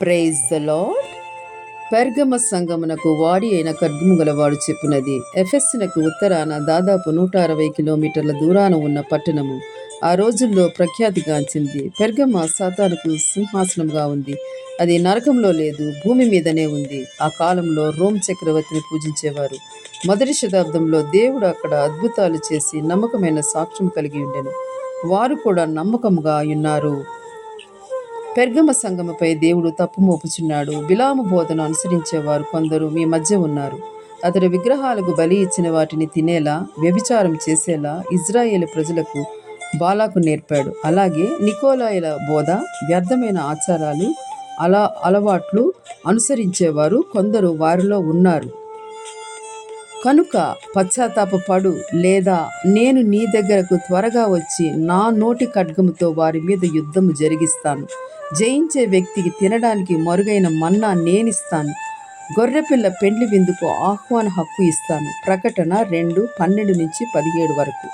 Praise the lord. పెర్గమ సంగమునకు వాడి అయిన ఖడ్గము గలవాడు చెప్పునది, ఎఫెస్సునకు ఉత్తరాన దాదాపు 160 కిలోమీటర్ల దూరాన ఉన్న పట్టణము ఆ రోజుల్లో ప్రఖ్యాతిగాంచింది. పెర్గమ సాతానుకు సింహాసనంగా ఉంది. అది నరకంలో లేదు, భూమి మీదనే ఉంది. ఆ కాలంలో రోమ్ చక్రవర్తిని పూజించేవారు. మొదటి శతాబ్దంలో దేవుడు అక్కడ అద్భుతాలు చేసి నమ్మకమైన సాక్ష్యం కలిగి ఉండెను. వారు కూడా నమ్మకముగా ఉన్నారు. పెర్గమ సంఘముపై దేవుడు తప్పు మోపుచున్నాడు. బిలాము బోధను అనుసరించేవారు కొందరు మీ మధ్య ఉన్నారు. అతడు విగ్రహాలకు బలి ఇచ్చిన వాటిని తినేలా, వ్యభిచారం చేసేలా ఇజ్రాయేలు ప్రజలకు బాలాకు నేర్పాడు. అలాగే నికోలాయిల బోధ, వ్యర్థమైన ఆచారాలు, అలవాట్లు అనుసరించేవారు కొందరు వారిలో ఉన్నారు. కనుక పశ్చాత్తాపపడు, లేదా నేను నీ దగ్గరకు త్వరగా వచ్చి నా నోటి ఖడ్గముతో వారి మీద యుద్ధము జరిగిస్తాను. జయించే వ్యక్తికి తినడానికి మరుగైన మన్నా నేనిస్తాను. గొర్రెపిల్ల పెండ్లి విందుకు ఆహ్వాన హక్కు ఇస్తాను. ప్రకటన 2:12-17 వరకు.